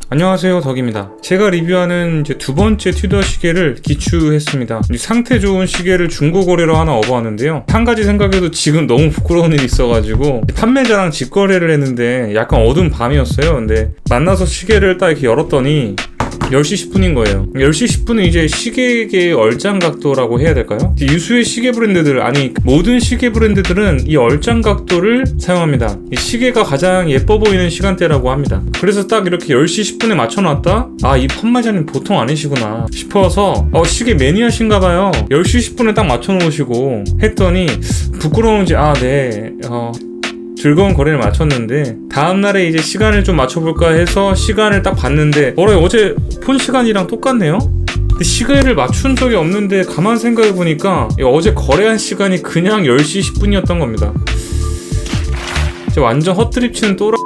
안녕하세요, 덕입니다. 제가 리뷰하는 이제 두 번째 튜더 시계를 기추했습니다. 상태 좋은 시계를 중고 거래로 하나 얻어왔는데요. 한 가지 생각해도 지금 너무 부끄러운 일이 있어가지고 판매자랑 직거래를 했는데 약간 어두운 밤이었어요. 근데 만나서 시계를 딱 이렇게 열었더니 10시 10분인 거예요. 10시 10분은 이제 시계계의 얼짱각도라고 해야 될까요? 유수의 시계 브랜드들, 아니 모든 시계 브랜드들은 이 얼짱각도를 사용합니다. 이 시계가 가장 예뻐 보이는 시간대라고 합니다. 그래서 딱 이렇게 10시 10분에 맞춰놨다? 아, 이 판매자님 보통 아니시구나 싶어서 시계 매니아신가봐요. 10시 10분에 딱 맞춰놓으시고 했더니 부끄러운지 즐거운 거래를 마쳤는데 다음날에 이제 시간을 좀 맞춰볼까 해서 시간을 딱 봤는데 어제 폰 시간이랑 똑같네요? 근데 시계를 맞춘 적이 없는데 가만 생각해보니까 어제 거래한 시간이 그냥 10시 10분이었던 겁니다. 완전 헛드립 치는 또라.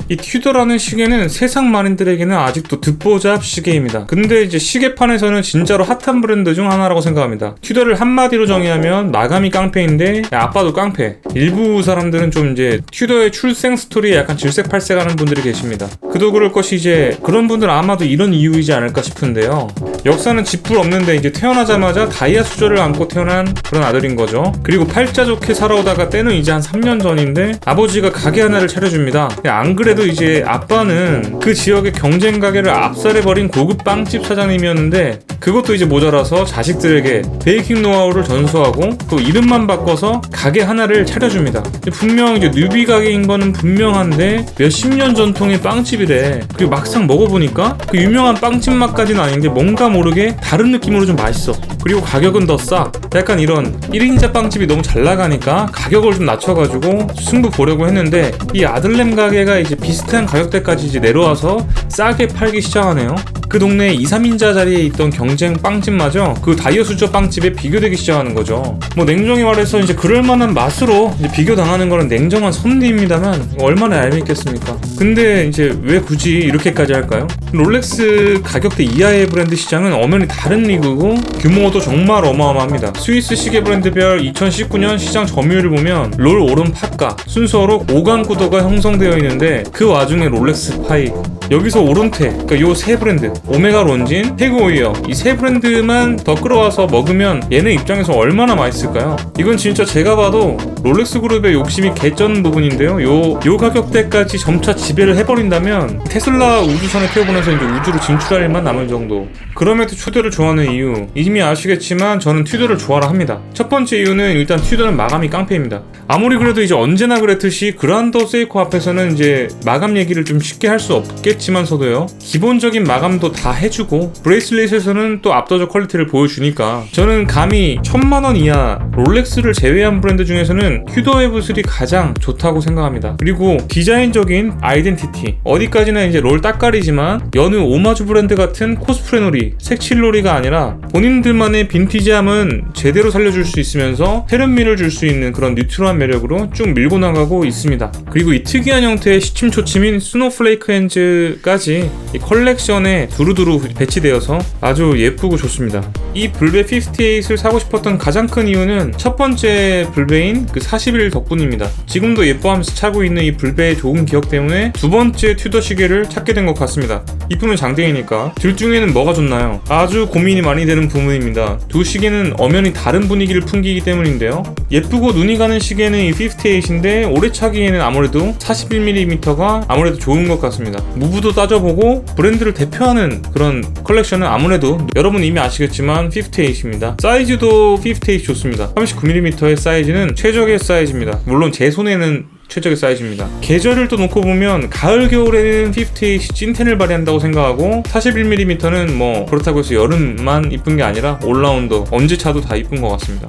이 튜더라는 시계는 세상 만인들에게는 아직도 듣보잡 시계입니다. 근데 이제 시계판에서는 진짜로 핫한 브랜드 중 하나라고 생각합니다. 튜더를 한마디로 정의하면 마감이 깡패인데 아빠도 깡패. 일부 사람들은 좀 이제 튜더의 출생 스토리에 약간 질색팔색하는 분들이 계십니다. 그도 그럴 것이 이제 그런 분들은 아마도 이런 이유이지 않을까 싶은데요. 역사는 짚불 없는데 이제 태어나자마자 다이아 수저를 안고 태어난 그런 아들인 거죠. 그리고 팔자 좋게 살아오다가 때는 이제 한 3년 전인데 아버지가 가게 하나를 차려줍니다. 안 그래도 이제 아빠는 그 지역의 경쟁 가게를 압살해버린 고급 빵집 사장님이었는데 그것도 이제 모자라서 자식들에게 베이킹 노하우를 전수하고 또 이름만 바꿔서 가게 하나를 차려줍니다. 분명 이제 뉴비 가게인 거는 분명한데 몇십 년 전통의 빵집이래. 그리고 막상 먹어보니까 그 유명한 빵집 맛까지는 아닌데 뭔가 모르게 다른 느낌으로 좀 맛있어. 그리고 가격은 더 싸. 약간 이런 1인자 빵집이 너무 잘 나가니까 가격을 좀 낮춰가지고 승부 보려고 했는데 이 아들냄 가게가 이제 비슷한 가격대까지 이제 내려와서 싸게 팔기 시작하네요. 그 동네에 2, 3인자 자리에 있던 경쟁 빵집마저 그 다이어 수저 빵집에 비교되기 시작하는 거죠. 냉정히 말해서 이제 그럴만한 맛으로 이제 비교당하는 거는 냉정한 섭리입니다만 얼마나 얄밉겠습니까? 근데 이제 왜 굳이 이렇게까지 할까요? 롤렉스 가격대 이하의 브랜드 시장은 엄연히 다른 리그고 규모도 정말 어마어마합니다. 스위스 시계 브랜드별 2019년 시장 점유율을 보면 롤 오름 팟가 순서로 5강 구도가 형성되어 있는데 그 와중에 롤렉스 파이, 여기서 오른테, 그러니까 요 세 브랜드 오메가 론진, 태그 오이어 이 세 브랜드만 더 끌어와서 먹으면 얘네 입장에서 얼마나 맛있을까요? 이건 진짜 제가 봐도 롤렉스 그룹의 욕심이 개쩌는 부분인데요. 요 가격대까지 점차 지배를 해버린다면 테슬라 우주선에 태워보내서 이제 우주로 진출할 일만 남을 정도. 그럼에도 튜더를 좋아하는 이유, 이미 아시겠지만 저는 튜더를 좋아라 합니다. 첫 번째 이유는 일단 튜더는 마감이 깡패입니다. 아무리 그래도 이제 언제나 그랬듯이 그란더 세이코 앞에서는 이제 마감 얘기를 좀 쉽게 할 수 없겠지만서도요, 기본적인 마감도 다 해주고 브레이슬릿에서는 또 압도적 퀄리티를 보여주니까 저는 감히 1000만원 이하 롤렉스를 제외한 브랜드 중에서는 튜더의 부슬이 가장 좋다고 생각합니다. 그리고 디자인적인 아이덴티티, 어디까지나 이제 롤 따까리지만 여느 오마주 브랜드 같은 코스프레 놀이, 색칠 놀이가 아니라 본인들만의 빈티지함은 제대로 살려줄 수 있으면서 세련미를 줄 수 있는 그런 뉴트럴한 매력으로 쭉 밀고 나가고 있습니다. 그리고 이 특이한 형태의 시침초침인 스노플레이크 핸즈까지 이 컬렉션에 두루두루 배치되어서 아주 예쁘고 좋습니다. 이 불베 58을 사고 싶었던 가장 큰 이유는 첫 번째 불베인 그 41 덕분입니다. 지금도 예뻐하면서 차고 있는 이 불베의 좋은 기억 때문에 두 번째 튜더 시계를 찾게 된 것 같습니다. 이쁘면 장땡이니까. 둘 중에는 뭐가 좋나요? 아주 고민이 많이 되는 부분입니다. 두 시계는 엄연히 다른 분위기를 풍기기 때문인데요. 예쁘고 눈이 가는 시계는 이 58인데 오래 차기에는 아무래도 41mm가 아무래도 좋은 것 같습니다. 무브도 따져보고 브랜드를 대표하는 그런 컬렉션은 아무래도 여러분 이미 아시겠지만 58입니다. 사이즈도 58 좋습니다. 39mm의 사이즈는 최적의 사이즈입니다. 물론 제 손에는 최적의 사이즈입니다. 계절을 또 놓고 보면 가을 겨울에는 58이 찐텐을 발휘한다고 생각하고 41mm는 뭐 그렇다고 해서 여름만 이쁜 게 아니라 올라운더 언제 차도 다 이쁜 것 같습니다.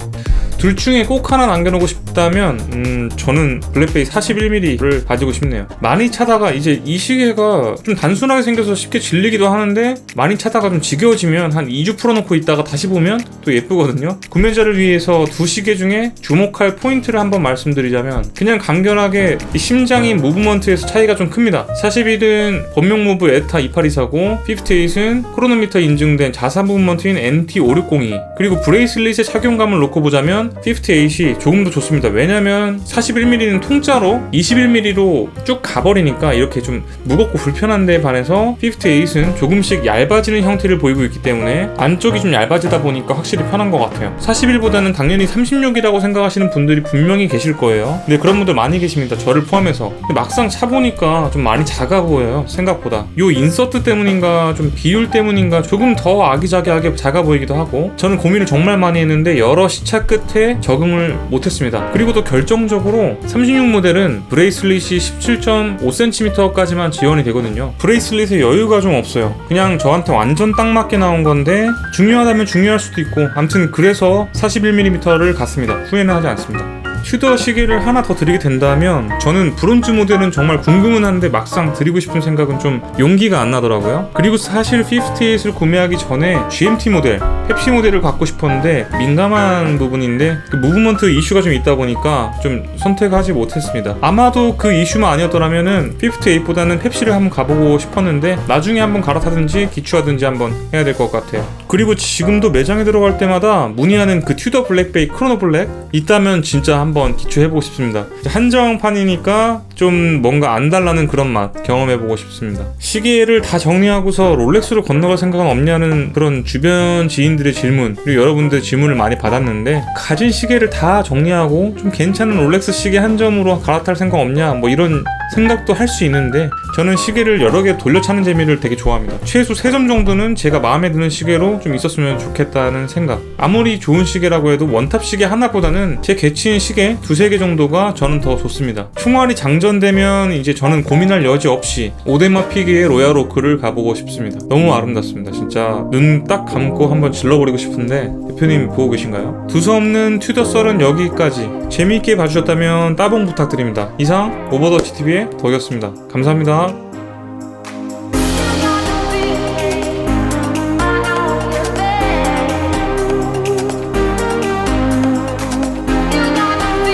둘 중에 꼭 하나 남겨놓고 싶다면 저는 블랙베이 41mm를 가지고 싶네요. 많이 차다가 이제 이 시계가 좀 단순하게 생겨서 쉽게 질리기도 하는데 많이 차다가 좀 지겨워지면 한 2주 풀어놓고 있다가 다시 보면 또 예쁘거든요. 구매자를 위해서 두 시계 중에 주목할 포인트를 한번 말씀드리자면 그냥 간결하게 이 심장인 무브먼트에서 차이가 좀 큽니다. 41은 본명 무브 에타 2824고 58은 크로노미터 인증된 자사 무브먼트인 NT560이, 그리고 브레이슬릿의 착용감을 놓고 보자면 58이 조금 더 좋습니다. 좋습니다. 왜냐면 41mm는 통짜로 21mm로 쭉 가버리니까 이렇게 좀 무겁고 불편한데 반해서 58은 조금씩 얇아지는 형태를 보이고 있기 때문에 안쪽이 좀 얇아지다 보니까 확실히 편한 것 같아요. 41보다는 당연히 36이라고 생각하시는 분들이 분명히 계실 거예요. 근데 그런 분들 많이 계십니다. 저를 포함해서. 근데 막상 차보니까 좀 많이 작아 보여요. 생각보다. 요 인서트 때문인가 좀 비율 때문인가 조금 더 아기자기하게 작아 보이기도 하고, 저는 고민을 정말 많이 했는데 여러 시차 끝에 적응을 못했습니다. 그리고 또 결정적으로 36 모델은 브레이슬릿이 17.5cm까지만 지원이 되거든요. 브레이슬릿에 여유가 좀 없어요. 그냥 저한테 완전 딱 맞게 나온 건데 중요하다면 중요할 수도 있고, 아무튼 그래서 41mm를 갔습니다. 후회는 하지 않습니다. 튜더 시계를 하나 더 드리게 된다면 저는 브론즈 모델은 정말 궁금은 한데 막상 드리고 싶은 생각은 좀 용기가 안 나더라고요. 그리고 사실 58을 구매하기 전에 GMT 모델, 펩시 모델을 갖고 싶었는데 민감한 부분인데 그 무브먼트 이슈가 좀 있다 보니까 좀 선택하지 못했습니다. 아마도 그 이슈만 아니었더라면은 58보다는 펩시를 한번 가보고 싶었는데 나중에 한번 갈아타든지 기추하든지 한번 해야 될 것 같아요. 그리고 지금도 매장에 들어갈 때마다 문의하는 그 튜더 블랙베이 크로노 블랙 있다면 진짜 한번 기초해보고 싶습니다. 한정판이니까 좀 뭔가 안 달라는 그런 맛 경험해보고 싶습니다. 시계를 다 정리하고서 롤렉스로 건너갈 생각은 없냐는 그런 주변 지인들의 질문, 그리고 여러분들의 질문을 많이 받았는데, 가진 시계를 다 정리하고 좀 괜찮은 롤렉스 시계 한 점으로 갈아탈 생각 없냐 뭐 이런 생각도 할 수 있는데, 저는 시계를 여러 개 돌려차는 재미를 되게 좋아합니다. 최소 3점 정도는 제가 마음에 드는 시계로 좀 있었으면 좋겠다는 생각. 아무리 좋은 시계라고 해도 원탑 시계 하나보다는 제 개치인 시계 2-3개 정도가 저는 더 좋습니다. 총알이 장전되면 이제 저는 고민할 여지 없이 오데마 피기의 로얄 오크를 가보고 싶습니다. 너무 아름답습니다. 진짜 눈 딱 감고 한번 질러버리고 싶은데, 대표님 보고 계신가요? 두서없는 튜더 썰은 여기까지. 재미있게 봐주셨다면 따봉 부탁드립니다. 이상 오버더치 TV의 덕이었습니다. 감사합니다.